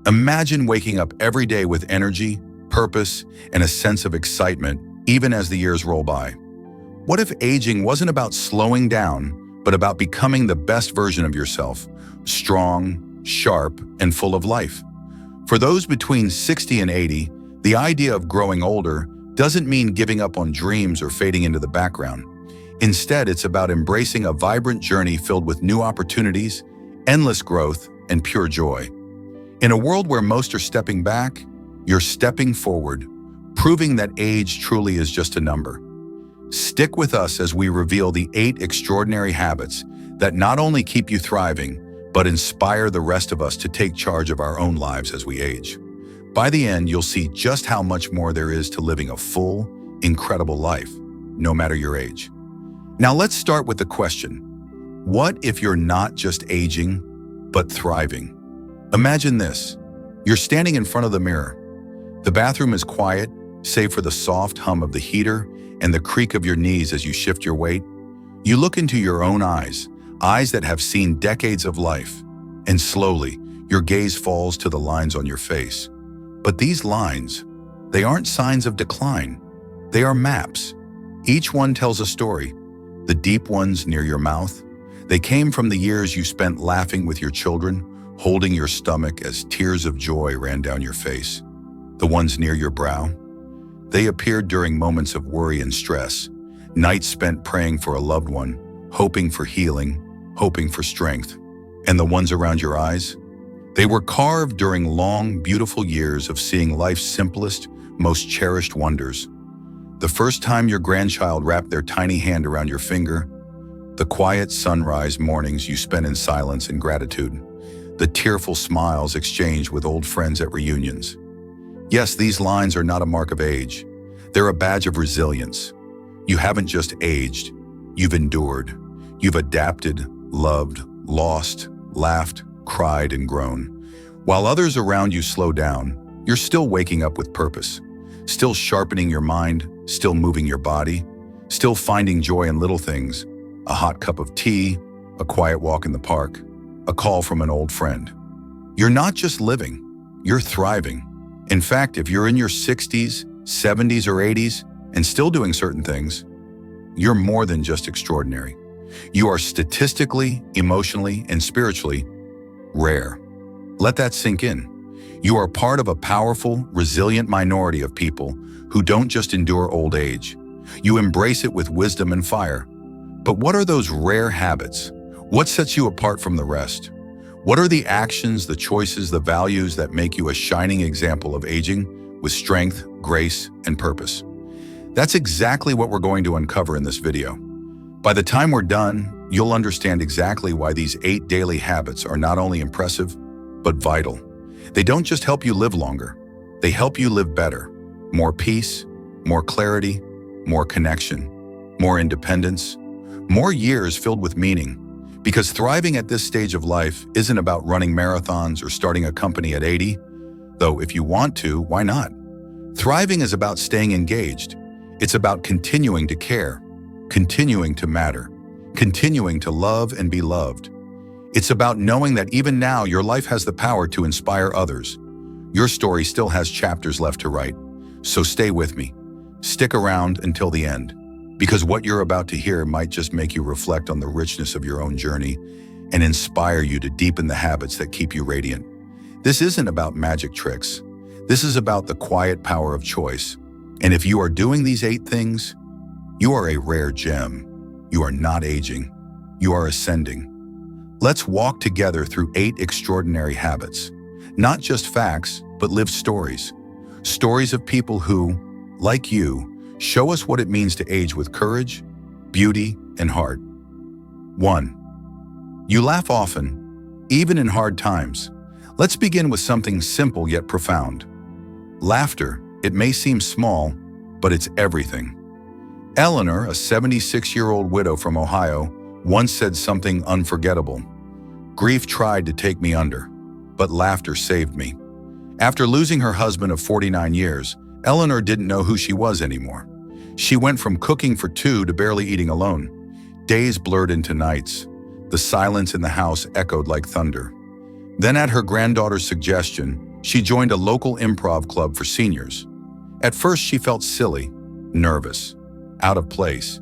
Imagine waking up every day with energy, purpose, and a sense of excitement, even as the years roll by. What if aging wasn't about slowing down, but about becoming the best version of yourself, strong, sharp, and full of life? For those between 60 and 80, the idea of growing older doesn't mean giving up on dreams or fading into the background. Instead, it's about embracing a vibrant journey filled with new opportunities, endless growth, and pure joy. In a world where most are stepping back, you're stepping forward, proving that age truly is just a number. Stick with us as we reveal the 8 extraordinary habits that not only keep you thriving, but inspire the rest of us to take charge of our own lives as we age. By the end, you'll see just how much more there is to living a full, incredible life, no matter your age. Now let's start with the question, what if you're not just aging, but thriving? Imagine this. You're standing in front of the mirror. The bathroom is quiet, save for the soft hum of the heater and the creak of your knees as you shift your weight. You look into your own eyes that have seen decades of life, and slowly, your gaze falls to the lines on your face. But these lines, they aren't signs of decline. They are maps. Each one tells a story. The deep ones near your mouth, they came from the years you spent laughing with your children, holding your stomach as tears of joy ran down your face. The ones near your brow, they appeared during moments of worry and stress, nights spent praying for a loved one, hoping for healing, hoping for strength. And the ones around your eyes, they were carved during long, beautiful years of seeing life's simplest, most cherished wonders. The first time your grandchild wrapped their tiny hand around your finger, the quiet sunrise mornings you spent in silence and gratitude, the tearful smiles exchanged with old friends at reunions. Yes, these lines are not a mark of age. They're a badge of resilience. You haven't just aged, you've endured. You've adapted, loved, lost, laughed, cried, and grown. While others around you slow down, you're still waking up with purpose, still sharpening your mind, still moving your body, still finding joy in little things, a hot cup of tea, a quiet walk in the park, a call from an old friend. You're not just living, you're thriving. In fact, if you're in your 60s, 70s, or 80s and still doing certain things, you're more than just extraordinary. You are statistically, emotionally, and spiritually rare. Let that sink in. You are part of a powerful, resilient minority of people who don't just endure old age. You embrace it with wisdom and fire. But what are those rare habits? What sets you apart from the rest? What are the actions, the choices, the values that make you a shining example of aging with strength, grace, and purpose? That's exactly what we're going to uncover in this video. By the time we're done, you'll understand exactly why these 8 daily habits are not only impressive, but vital. They don't just help you live longer, they help you live better. More peace, more clarity, more connection, more independence, more years filled with meaning. Because thriving at this stage of life isn't about running marathons or starting a company at 80, though if you want to, why not? Thriving is about staying engaged. It's about continuing to care, continuing to matter, continuing to love and be loved. It's about knowing that even now your life has the power to inspire others. Your story still has chapters left to write, so stay with me. Stick around until the end, because what you're about to hear might just make you reflect on the richness of your own journey and inspire you to deepen the habits that keep you radiant. This isn't about magic tricks. This is about the quiet power of choice. And if you are doing these 8 things, you are a rare gem. You are not aging. You are ascending. Let's walk together through 8 extraordinary habits. Not just facts, but lived stories. Stories of people who, like you, show us what it means to age with courage, beauty, and heart. 1. You laugh often, even in hard times. Let's begin with something simple yet profound. Laughter, it may seem small, but it's everything. Eleanor, a 76-year-old widow from Ohio, once said something unforgettable. Grief tried to take me under, but laughter saved me. After losing her husband of 49 years, Eleanor didn't know who she was anymore. She went from cooking for 2 to barely eating alone. Days blurred into nights. The silence in the house echoed like thunder. Then at her granddaughter's suggestion, She joined a local improv club for seniors. At first, she felt silly, nervous, out of place.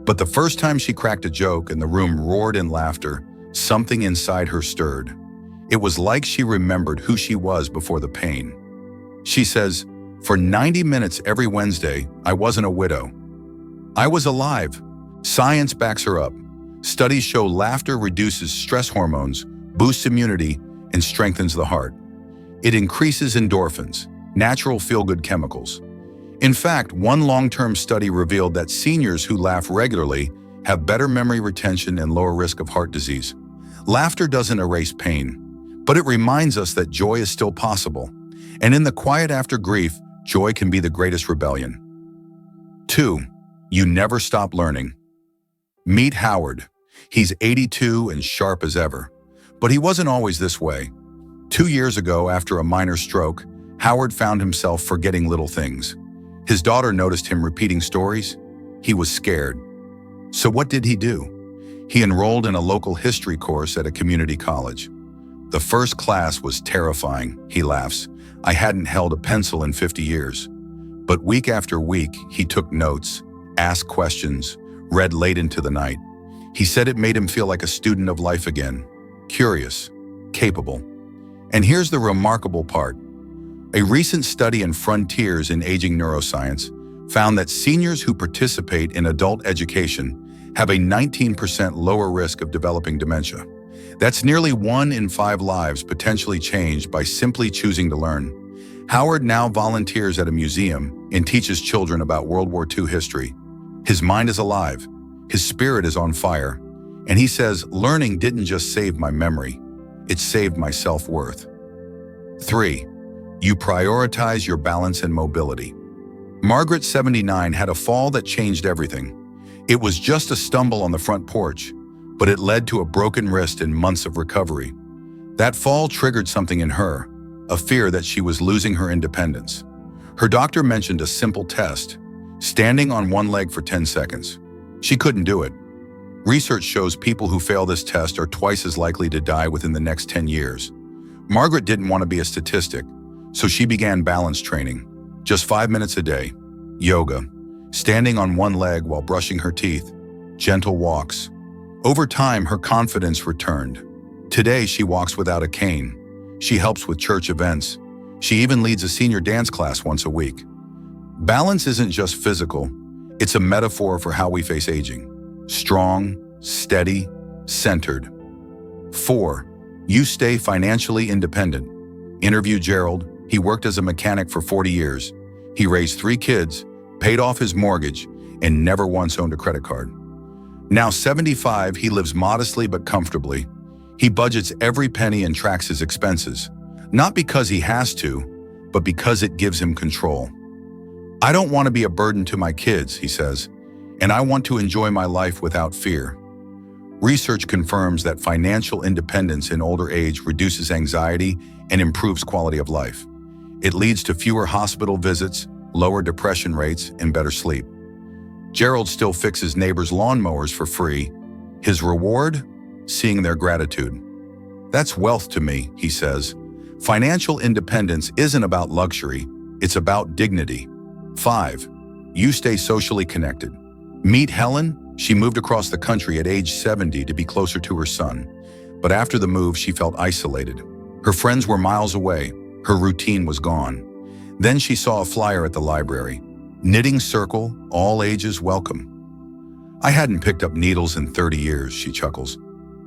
But the first time she cracked a joke and the room roared in laughter, something inside her stirred. It was like she remembered who she was before the pain. She says, "For 90 minutes every Wednesday, I wasn't a widow. I was alive." Science backs her up. Studies show laughter reduces stress hormones, boosts immunity, and strengthens the heart. It increases endorphins, natural feel-good chemicals. In fact, one long-term study revealed that seniors who laugh regularly have better memory retention and lower risk of heart disease. Laughter doesn't erase pain, but it reminds us that joy is still possible. And in the quiet after grief, joy can be the greatest rebellion. 2. You never stop learning. Meet Howard. He's 82 and sharp as ever. But he wasn't always this way. 2 years ago, after a minor stroke, Howard found himself forgetting little things. His daughter noticed him repeating stories. He was scared. So what did he do? He enrolled in a local history course at a community college. The first class was terrifying, he laughs. I hadn't held a pencil in 50 years. But week after week, he took notes, asked questions, read late into the night. He said it made him feel like a student of life again, curious, capable. And here's the remarkable part. A recent study in Frontiers in Aging Neuroscience found that seniors who participate in adult education have a 19% lower risk of developing dementia. That's nearly 1 in 5 lives potentially changed by simply choosing to learn. Howard now volunteers at a museum and teaches children about World War II history. His mind is alive, his spirit is on fire, and he says, learning didn't just save my memory, it saved my self-worth. 3. You prioritize your balance and mobility. Margaret, 79, had a fall that changed everything. It was just a stumble on the front porch, but it led to a broken wrist and months of recovery. That fall triggered something in her, a fear that she was losing her independence. Her doctor mentioned a simple test, standing on one leg for 10 seconds. She couldn't do it. Research shows people who fail this test are twice as likely to die within the next 10 years. Margaret didn't want to be a statistic, so she began balance training. Just 5 minutes a day, yoga, standing on one leg while brushing her teeth, gentle walks. Over time, her confidence returned. Today, she walks without a cane. She helps with church events. She even leads a senior dance class once a week. Balance isn't just physical, it's a metaphor for how we face aging. Strong, steady, centered. 4. You stay financially independent. Interview Gerald. He worked as a mechanic for 40 years. He raised 3 kids, paid off his mortgage, and never once owned a credit card. Now 75, he lives modestly but comfortably. He budgets every penny and tracks his expenses, not because he has to, but because it gives him control. I don't want to be a burden to my kids, he says, and I want to enjoy my life without fear. Research confirms that financial independence in older age reduces anxiety and improves quality of life. It leads to fewer hospital visits, lower depression rates, and better sleep. Gerald still fixes neighbors' lawnmowers for free. His reward? Seeing their gratitude. That's wealth to me, he says. Financial independence isn't about luxury, it's about dignity. 5. You stay socially connected. Meet Helen. She moved across the country at age 70 to be closer to her son. But after the move, she felt isolated. Her friends were miles away. Her routine was gone. Then she saw a flyer at the library. Knitting circle, all ages welcome. I hadn't picked up needles in 30 years, she chuckles.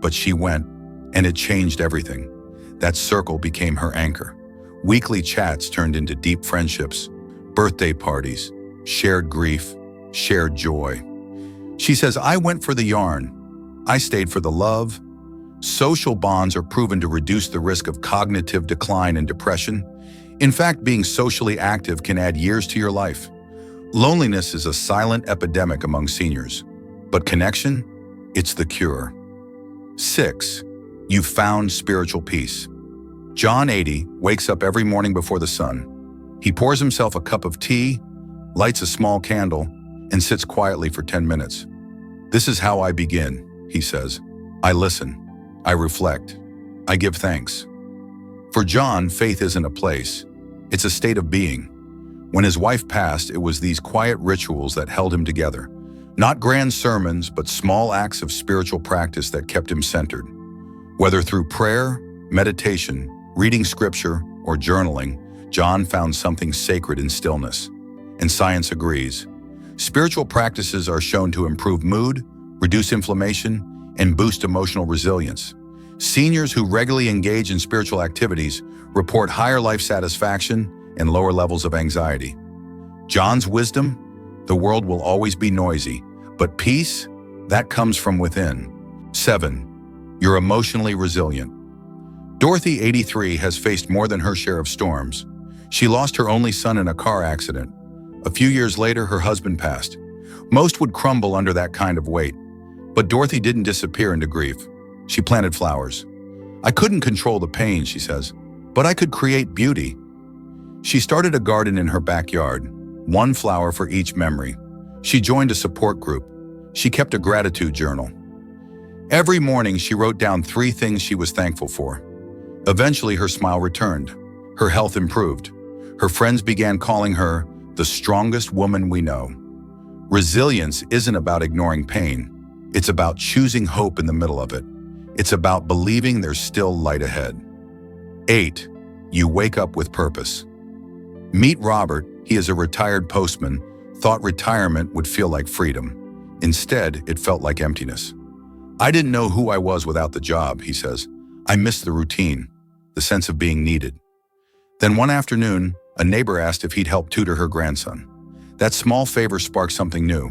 But she went, and it changed everything. That circle became her anchor. Weekly chats turned into deep friendships, birthday parties, shared grief, shared joy. She says, I went for the yarn. I stayed for the love. Social bonds are proven to reduce the risk of cognitive decline and depression. In fact, being socially active can add years to your life. Loneliness is a silent epidemic among seniors, but connection, it's the cure. 6. You found spiritual peace. John, 80, wakes up every morning before the sun. He pours himself a cup of tea, lights a small candle, and sits quietly for 10 minutes. This is how I begin, he says. I listen. I reflect. I give thanks. For John, faith isn't a place. It's a state of being. When his wife passed, it was these quiet rituals that held him together. Not grand sermons, but small acts of spiritual practice that kept him centered. Whether through prayer, meditation, reading scripture, or journaling, John found something sacred in stillness. And science agrees. Spiritual practices are shown to improve mood, reduce inflammation, and boost emotional resilience. Seniors who regularly engage in spiritual activities report higher life satisfaction and lower levels of anxiety. John's wisdom: the world will always be noisy, but peace, that comes from within. 7. You're emotionally resilient. Dorothy, 83, has faced more than her share of storms. She lost her only son in a car accident. A few years later, her husband passed. Most would crumble under that kind of weight. But Dorothy didn't disappear into grief. She planted flowers. "I couldn't control the pain," she says, "but I could create beauty." She started a garden in her backyard, one flower for each memory. She joined a support group. She kept a gratitude journal. Every morning, she wrote down 3 things she was thankful for. Eventually, her smile returned. Her health improved. Her friends began calling her the strongest woman we know. Resilience isn't about ignoring pain. It's about choosing hope in the middle of it. It's about believing there's still light ahead. 8. You wake up with purpose. Meet Robert. He is a retired postman, thought retirement would feel like freedom. Instead, it felt like emptiness. "I didn't know who I was without the job," he says. "I missed the routine, the sense of being needed." Then one afternoon, a neighbor asked if he'd help tutor her grandson. That small favor sparked something new.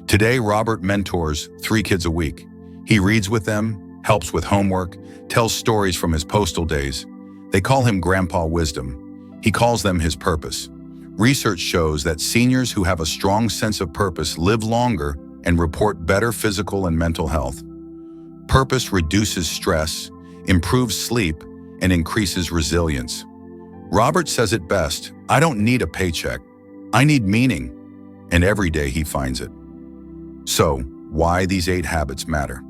Today, Robert mentors 3 kids a week. He reads with them, helps with homework, tells stories from his postal days. They call him Grandpa Wisdom. He calls them his purpose. Research shows that seniors who have a strong sense of purpose live longer and report better physical and mental health. Purpose reduces stress, improves sleep, and increases resilience. Robert says it best: "I don't need a paycheck. I need meaning." And every day he finds it. So, why these 8 habits matter?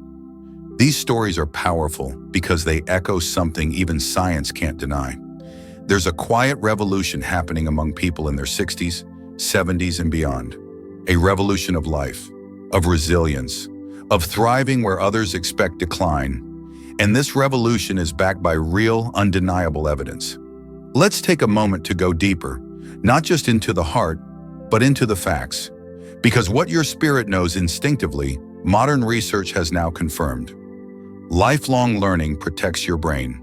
These stories are powerful because they echo something even science can't deny. There's a quiet revolution happening among people in their 60s, 70s, and beyond. A revolution of life, of resilience, of thriving where others expect decline. And this revolution is backed by real, undeniable evidence. Let's take a moment to go deeper, not just into the heart, but into the facts. Because what your spirit knows instinctively, modern research has now confirmed. Lifelong learning protects your brain.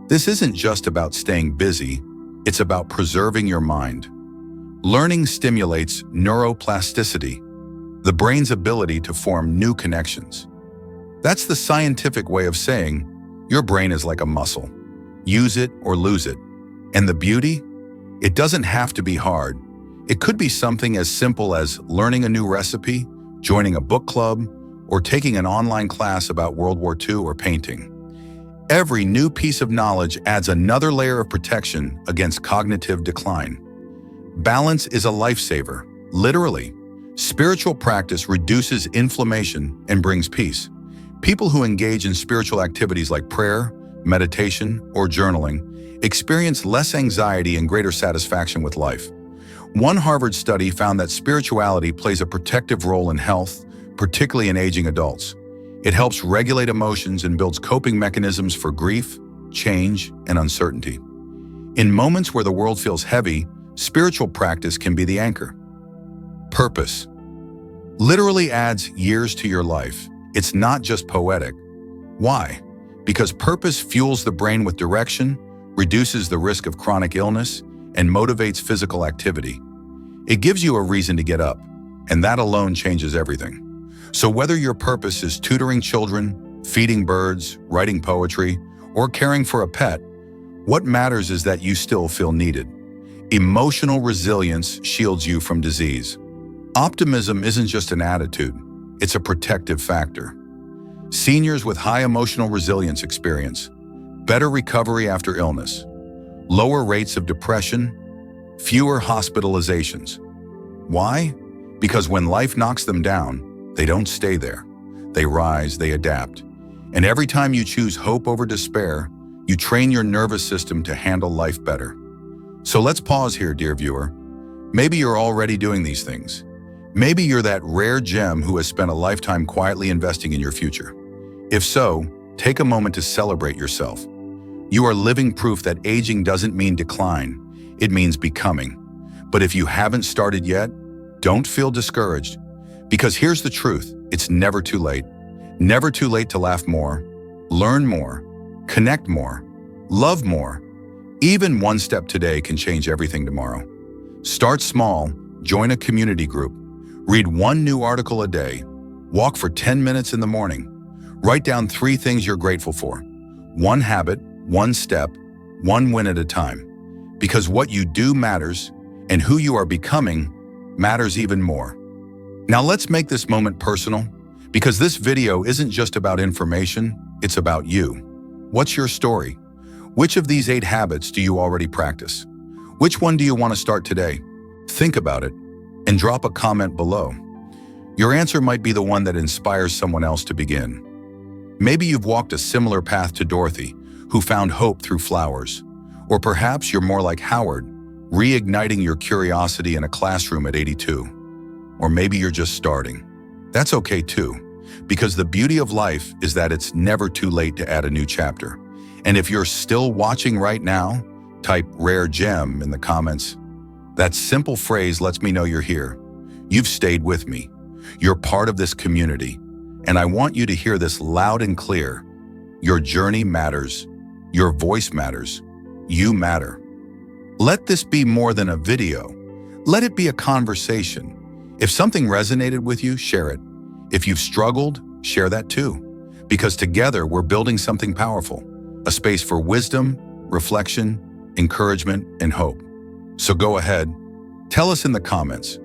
This isn't just about staying busy, it's about preserving your mind. Learning stimulates neuroplasticity, the brain's ability to form new connections. That's the scientific way of saying your brain is like a muscle. Use it or lose it. And the beauty? It doesn't have to be hard. It could be something as simple as learning a new recipe, joining a book club, or taking an online class about World War II or painting. Every new piece of knowledge adds another layer of protection against cognitive decline. Balance is a lifesaver, literally. Spiritual practice reduces inflammation and brings peace. People who engage in spiritual activities like prayer, meditation, or journaling experience less anxiety and greater satisfaction with life. One Harvard study found that spirituality plays a protective role in health, particularly in aging adults. It helps regulate emotions and builds coping mechanisms for grief, change, and uncertainty. In moments where the world feels heavy, spiritual practice can be the anchor. Purpose literally adds years to your life. It's not just poetic. Why? Because purpose fuels the brain with direction, reduces the risk of chronic illness, and motivates physical activity. It gives you a reason to get up, and that alone changes everything. So whether your purpose is tutoring children, feeding birds, writing poetry, or caring for a pet, what matters is that you still feel needed. Emotional resilience shields you from disease. Optimism isn't just an attitude, it's a protective factor. Seniors with high emotional resilience experience better recovery after illness, lower rates of depression, fewer hospitalizations. Why? Because when life knocks them down, they don't stay there. They rise, they adapt. And every time you choose hope over despair, You train your nervous system to handle life better. So let's pause here, dear viewer. Maybe you're already doing these things. Maybe you're that rare gem who has spent a lifetime quietly investing in your future. If so, take a moment to celebrate yourself. You are living proof that aging doesn't mean decline, it means becoming. But if you haven't started yet, don't feel discouraged. Because here's the truth, it's never too late. Never too late to laugh more, learn more, connect more, love more. Even one step today can change everything tomorrow. Start small, join a community group, read one new article a day, walk for 10 minutes in the morning, write down 3 things you're grateful for. One habit, one step, one win at a time. Because what you do matters, and who you are becoming matters even more. Now let's make this moment personal, because this video isn't just about information, it's about you. What's your story? Which of these 8 habits do you already practice? Which one do you want to start today? Think about it and drop a comment below. Your answer might be the one that inspires someone else to begin. Maybe you've walked a similar path to Dorothy, who found hope through flowers. Or perhaps you're more like Howard, reigniting your curiosity in a classroom at 82. Or maybe you're just starting. That's okay too, because the beauty of life is that it's never too late to add a new chapter. And if you're still watching right now, type rare gem in the comments. That simple phrase lets me know you're here. You've stayed with me. You're part of this community. And I want you to hear this loud and clear. Your journey matters. Your voice matters. You matter. Let this be more than a video. Let it be a conversation. If something resonated with you, share it. If you've struggled, share that too. Because together we're building something powerful. A space for wisdom, reflection, encouragement, and hope. So go ahead, tell us in the comments,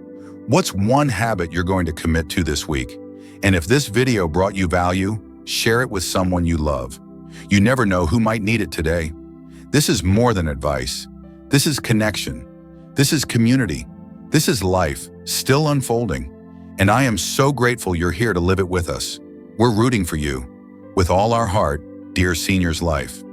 what's one habit you're going to commit to this week? And if this video brought you value, share it with someone you love. You never know who might need it today. This is more than advice. This is connection. This is community. This is life, still unfolding. And I am so grateful you're here to live it with us. We're rooting for you. With all our heart, dear Seniors Life.